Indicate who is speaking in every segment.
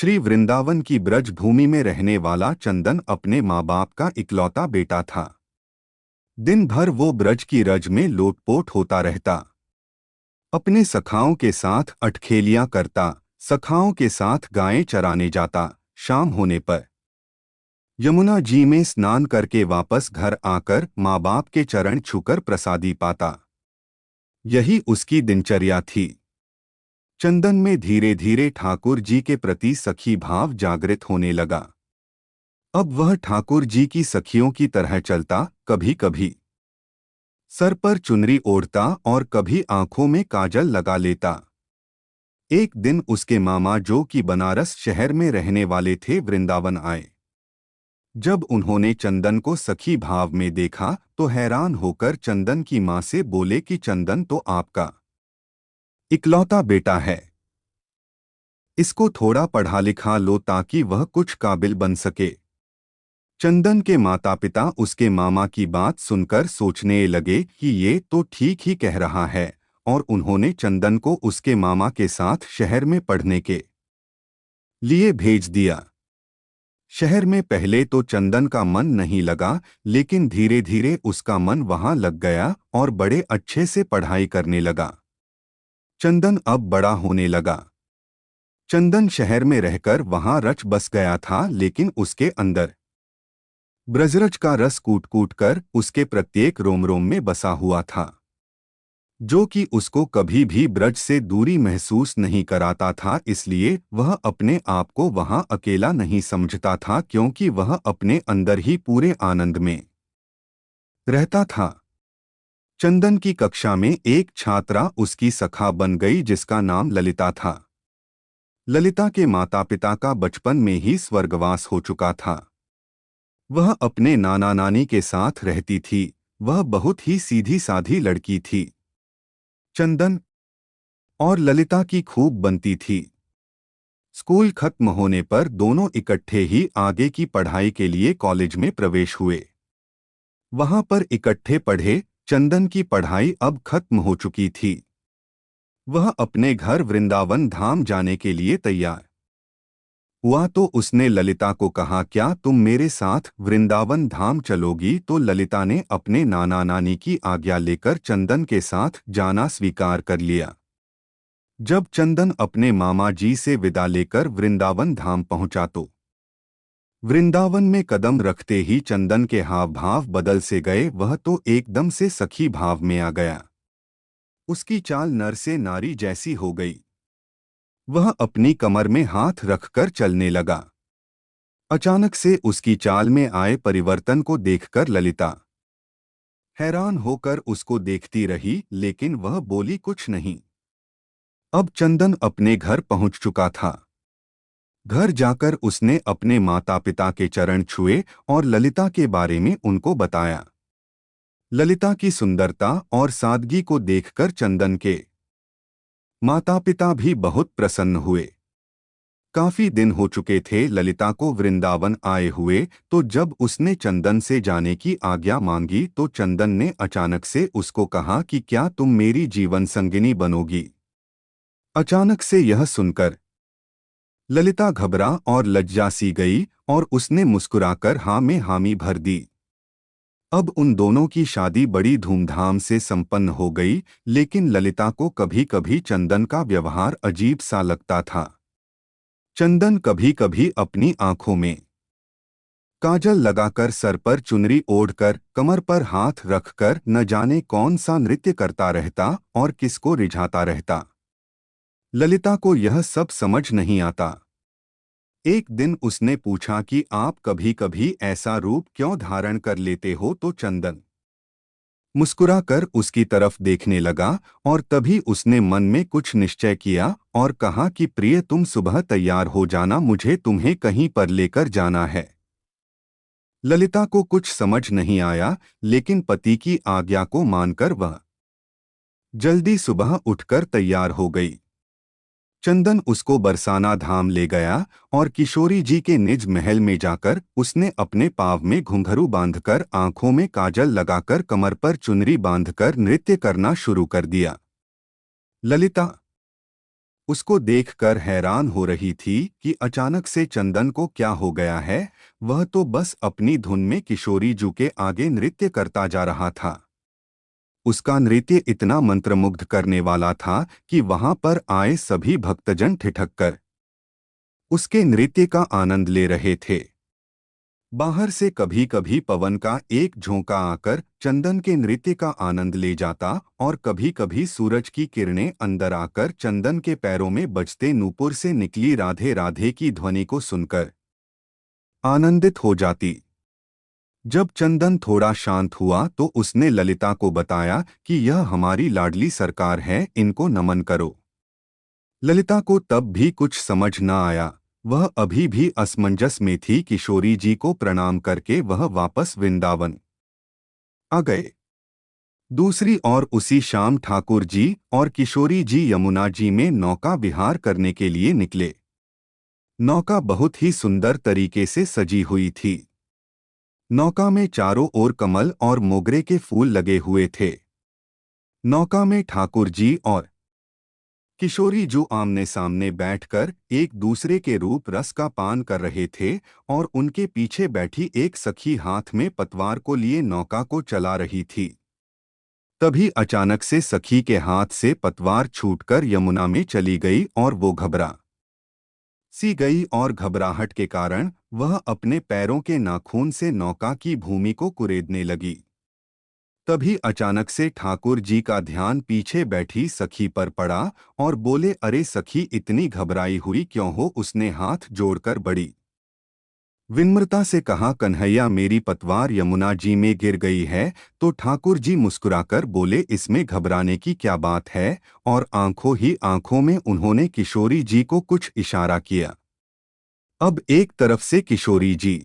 Speaker 1: श्री वृंदावन की ब्रज भूमि में रहने वाला चंदन अपने माँ बाप का इकलौता बेटा था। दिन भर वो ब्रज की रज में लोटपोट होता रहता, अपने सखाओं के साथ अटखेलियां करता, सखाओं के साथ गायें चराने जाता। शाम होने पर यमुना जी में स्नान करके वापस घर आकर माँ बाप के चरण छूकर प्रसादी पाता। यही उसकी दिनचर्या थी। चंदन में धीरे धीरे ठाकुर जी के प्रति सखी भाव जागृत होने लगा। अब वह ठाकुर जी की सखियों की तरह चलता, कभी कभी सर पर चुनरी ओढ़ता और कभी आंखों में काजल लगा लेता। एक दिन उसके मामा जो कि बनारस शहर में रहने वाले थे वृंदावन आए। जब उन्होंने चंदन को सखी भाव में देखा तो हैरान होकर चंदन की मां से बोले कि चंदन तो आपका इकलौता बेटा है, इसको थोड़ा पढ़ा लिखा लो ताकि वह कुछ काबिल बन सके। चंदन के माता पिता उसके मामा की बात सुनकर सोचने लगे कि ये तो ठीक ही कह रहा है, और उन्होंने चंदन को उसके मामा के साथ शहर में पढ़ने के लिए भेज दिया। शहर में पहले तो चंदन का मन नहीं लगा, लेकिन धीरे धीरे उसका मन वहां लग गया और बड़े अच्छे से पढ़ाई करने लगा। चंदन अब बड़ा होने लगा। चंदन शहर में रहकर वहां रच बस गया था, लेकिन उसके अंदर ब्रजरज का रस कूट कूट कर उसके प्रत्येक रोम रोम में बसा हुआ था, जो कि उसको कभी भी ब्रज से दूरी महसूस नहीं कराता था। इसलिए वह अपने आप को वहां अकेला नहीं समझता था, क्योंकि वह अपने अंदर ही पूरे आनंद में रहता था। चंदन की कक्षा में एक छात्रा उसकी सखा बन गई, जिसका नाम ललिता था। ललिता के माता पिता का बचपन में ही स्वर्गवास हो चुका था। वह अपने नाना नानी के साथ रहती थी। वह बहुत ही सीधी साधी लड़की थी। चंदन और ललिता की खूब बनती थी। स्कूल खत्म होने पर दोनों इकट्ठे ही आगे की पढ़ाई के लिए कॉलेज में प्रवेश हुए। वहां पर इकट्ठे पढ़े। चंदन की पढ़ाई अब खत्म हो चुकी थी। वह अपने घर वृंदावन धाम जाने के लिए तैयार हुआ तो उसने ललिता को कहा, क्या तुम मेरे साथ वृंदावन धाम चलोगी? तो ललिता ने अपने नाना नानी की आज्ञा लेकर चंदन के साथ जाना स्वीकार कर लिया। जब चंदन अपने मामा जी से विदा लेकर वृंदावन धाम पहुंचा तो वृंदावन में कदम रखते ही चंदन के हाव भाव बदल से गए। वह तो एकदम से सखी भाव में आ गया। उसकी चाल नर से नारी जैसी हो गई। वह अपनी कमर में हाथ रखकर चलने लगा। अचानक से उसकी चाल में आए परिवर्तन को देखकर ललिता हैरान होकर उसको देखती रही, लेकिन वह बोली कुछ नहीं। अब चंदन अपने घर पहुंच चुका था। घर जाकर उसने अपने माता पिता के चरण छुए और ललिता के बारे में उनको बताया। ललिता की सुंदरता और सादगी को देखकर चंदन के माता पिता भी बहुत प्रसन्न हुए। काफी दिन हो चुके थे ललिता को वृंदावन आए हुए, तो जब उसने चंदन से जाने की आज्ञा मांगी तो चंदन ने अचानक से उसको कहा कि क्या तुम मेरी जीवन संगिनी बनोगी? अचानक से यह सुनकर ललिता घबरा और लज्जा सी गई और उसने मुस्कुराकर हाँ में हामी भर दी। अब उन दोनों की शादी बड़ी धूमधाम से संपन्न हो गई, लेकिन ललिता को कभी कभी चंदन का व्यवहार अजीब सा लगता था। चंदन कभी कभी अपनी आंखों में काजल लगाकर, सर पर चुनरी ओढ़कर, कमर पर हाथ रखकर न जाने कौन सा नृत्य करता रहता और किसको रिझाता रहता। ललिता को यह सब समझ नहीं आता। एक दिन उसने पूछा कि आप कभी कभी ऐसा रूप क्यों धारण कर लेते हो? तो चंदन मुस्कुराकर उसकी तरफ देखने लगा और तभी उसने मन में कुछ निश्चय किया और कहा कि प्रिय, तुम सुबह तैयार हो जाना, मुझे तुम्हें कहीं पर लेकर जाना है। ललिता को कुछ समझ नहीं आया, लेकिन पति की आज्ञा को मानकर वह जल्दी सुबह उठकर तैयार हो गई। चंदन उसको बरसाना धाम ले गया और किशोरी जी के निज महल में जाकर उसने अपने पाँव में घुंघरू बांधकर, आंखों में काजल लगाकर, कमर पर चुनरी बांधकर नृत्य करना शुरू कर दिया। ललिता उसको देखकर हैरान हो रही थी कि अचानक से चंदन को क्या हो गया है। वह तो बस अपनी धुन में किशोरी जू के आगे नृत्य करता जा रहा था। उसका नृत्य इतना मंत्रमुग्ध करने वाला था कि वहां पर आए सभी भक्तजन ठिठक कर उसके नृत्य का आनंद ले रहे थे। बाहर से कभी कभी पवन का एक झोंका आकर चंदन के नृत्य का आनंद ले जाता और कभी कभी सूरज की किरणें अंदर आकर चंदन के पैरों में बजते नूपुर से निकली राधे राधे की ध्वनि को सुनकर आनंदित हो जाती। जब चंदन थोड़ा शांत हुआ तो उसने ललिता को बताया कि यह हमारी लाडली सरकार है, इनको नमन करो। ललिता को तब भी कुछ समझ न आया। वह अभी भी असमंजस में थी। किशोरी जी को प्रणाम करके वह वापस वृंदावन आ गए। दूसरी ओर उसी शाम ठाकुर जी और किशोरी जी यमुना जी में नौका विहार करने के लिए निकले। नौका बहुत ही सुंदर तरीके से सजी हुई थी। नौका में चारों ओर कमल और मोगरे के फूल लगे हुए थे। नौका में ठाकुर जी और किशोरी जो आमने सामने बैठकर एक दूसरे के रूप रस का पान कर रहे थे और उनके पीछे बैठी एक सखी हाथ में पतवार को लिए नौका को चला रही थी। तभी अचानक से सखी के हाथ से पतवार छूटकर यमुना में चली गई और वो घबरा सी गई और घबराहट के कारण वह अपने पैरों के नाखून से नौका की भूमि को कुरेदने लगी। तभी अचानक से ठाकुर जी का ध्यान पीछे बैठी सखी पर पड़ा और बोले, अरे सखी, इतनी घबराई हुई क्यों हो? उसने हाथ जोड़कर बड़ी विनम्रता से कहा, कन्हैया, मेरी पतवार यमुना जी में गिर गई है। तो ठाकुर जी मुस्कुराकर बोले, इसमें घबराने की क्या बात है? और आंखों ही आंखों में उन्होंने किशोरी जी को कुछ इशारा किया। अब एक तरफ से किशोरी जी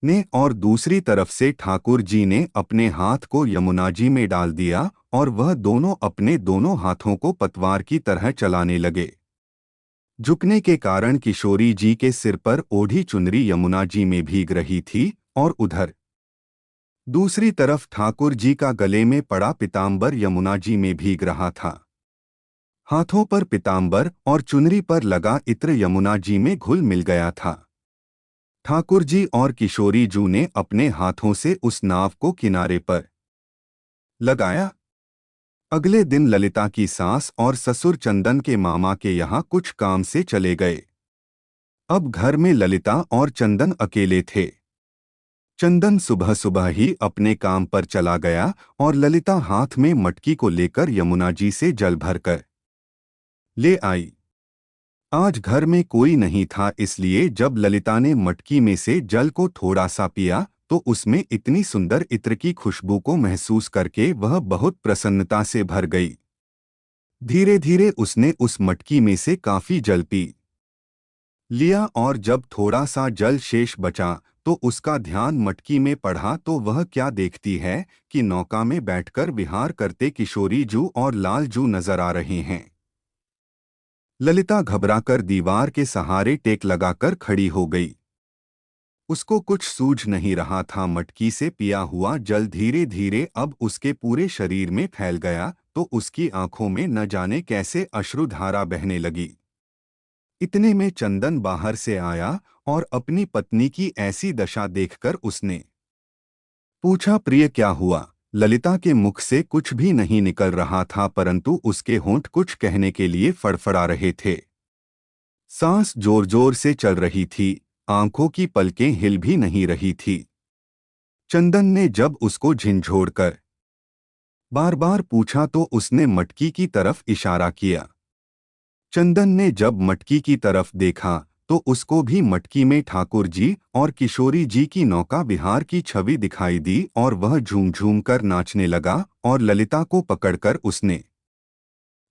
Speaker 1: ने और दूसरी तरफ से ठाकुर जी ने अपने हाथ को यमुना जी में डाल दिया और वह दोनों अपने दोनों हाथों को पतवार की तरह चलाने लगे। झुकने के कारण किशोरी जी के सिर पर ओढ़ी चुनरी यमुना जी में भीग रही थी और उधर दूसरी तरफ ठाकुर जी का गले में पड़ा पीतांबर यमुना जी में भीग रहा था। हाथों पर पीतांबर और चुनरी पर लगा इत्र यमुना जी में घुल मिल गया था। ठाकुर जी और किशोरी जू ने अपने हाथों से उस नाव को किनारे पर लगाया। अगले दिन ललिता की सास और ससुर चंदन के मामा के यहाँ कुछ काम से चले गए। अब घर में ललिता और चंदन अकेले थे। चंदन सुबह सुबह ही अपने काम पर चला गया और ललिता हाथ में मटकी को लेकर यमुना जी से जल भरकर ले आई। आज घर में कोई नहीं था, इसलिए जब ललिता ने मटकी में से जल को थोड़ा सा पिया तो उसमें इतनी सुंदर इत्र की खुशबू को महसूस करके वह बहुत प्रसन्नता से भर गई। धीरे धीरे उसने उस मटकी में से काफी जल पी लिया और जब थोड़ा सा जल शेष बचा तो उसका ध्यान मटकी में पड़ा तो वह क्या देखती है कि नौका में बैठकर विहार करते किशोरी जू और लाल जू नजर आ रहे हैं। ललिता घबराकर दीवार के सहारे टेक लगाकर खड़ी हो गई। उसको कुछ सूझ नहीं रहा था। मटकी से पिया हुआ जल धीरे धीरे अब उसके पूरे शरीर में फैल गया तो उसकी आंखों में न जाने कैसे अश्रुधारा बहने लगी। इतने में चंदन बाहर से आया और अपनी पत्नी की ऐसी दशा देखकर उसने पूछा, प्रिय, क्या हुआ? ललिता के मुख से कुछ भी नहीं निकल रहा था परंतु उसके होंठ कुछ कहने के लिए फड़फड़ा रहे थे। सांस जोर जोर से चल रही थी, आंखों की पलकें हिल भी नहीं रही थी। चंदन ने जब उसको झिंझोड़कर बार बार पूछा तो उसने मटकी की तरफ इशारा किया। चंदन ने जब मटकी की तरफ देखा तो उसको भी मटकी में ठाकुर जी और किशोरी जी की नौका विहार की छवि दिखाई दी और वह झूम झूम कर नाचने लगा और ललिता को पकड़कर उसने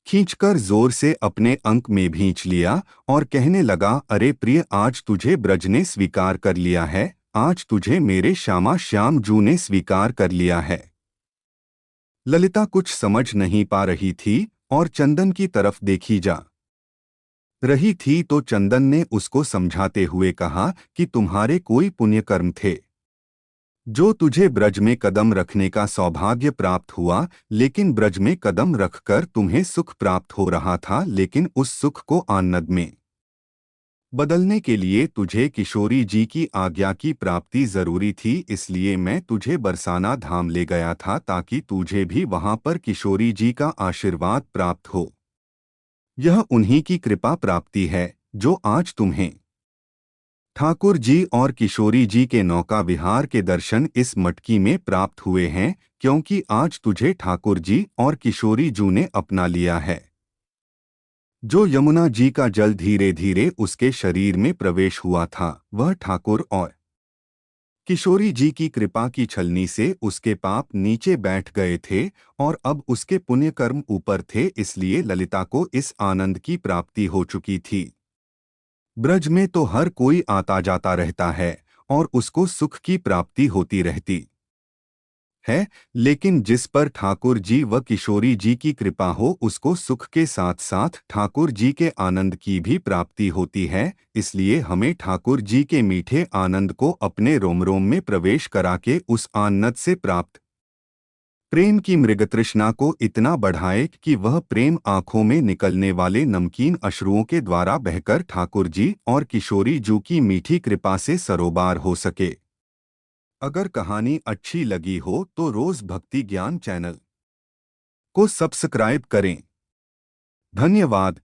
Speaker 1: खींचकर जोर से अपने अंक में भींच लिया और कहने लगा, अरे प्रिय, आज तुझे ब्रज ने स्वीकार कर लिया है, आज तुझे मेरे श्यामा श्याम जू ने स्वीकार कर लिया है। ललिता कुछ समझ नहीं पा रही थी और चंदन की तरफ देखी जा रही थी तो चंदन ने उसको समझाते हुए कहा कि तुम्हारे कोई पुण्य कर्म थे, जो तुझे ब्रज में कदम रखने का सौभाग्य प्राप्त हुआ, लेकिन ब्रज में कदम रखकर तुम्हें सुख प्राप्त हो रहा था, लेकिन उस सुख को आनंद में बदलने के लिए तुझे किशोरी जी की आज्ञा की प्राप्ति जरूरी थी। इसलिए मैं तुझे बरसाना धाम ले गया था ताकि तुझे भी वहां पर किशोरी जी का आशीर्वाद प्राप्त हो। यह उन्हीं की कृपा प्राप्ति है जो आज तुम्हें ठाकुर जी और किशोरी जी के नौका विहार के दर्शन इस मटकी में प्राप्त हुए हैं, क्योंकि आज तुझे ठाकुर जी और किशोरी जी ने अपना लिया है। जो यमुना जी का जल धीरे धीरे उसके शरीर में प्रवेश हुआ था, वह ठाकुर और किशोरी जी की कृपा की छलनी से उसके पाप नीचे बैठ गए थे और अब उसके पुण्य कर्म ऊपर थे, इसलिए ललिता को इस आनंद की प्राप्ति हो चुकी थी। ब्रज में तो हर कोई आता जाता रहता है और उसको सुख की प्राप्ति होती रहती है, लेकिन जिस पर ठाकुर जी व किशोरी जी की कृपा हो उसको सुख के साथ साथ ठाकुर जी के आनंद की भी प्राप्ति होती है। इसलिए हमें ठाकुर जी के मीठे आनंद को अपने रोम रोम में प्रवेश करा के उस आनंद से प्राप्त प्रेम की मृगतृष्णा को इतना बढ़ाए कि वह प्रेम आंखों में निकलने वाले नमकीन अश्रुओं के द्वारा बहकर ठाकुर जी और किशोरी जी की मीठी कृपा से सरोबार हो सके। अगर कहानी अच्छी लगी हो तो रोज भक्ति ज्ञान चैनल को सब्सक्राइब करें। धन्यवाद।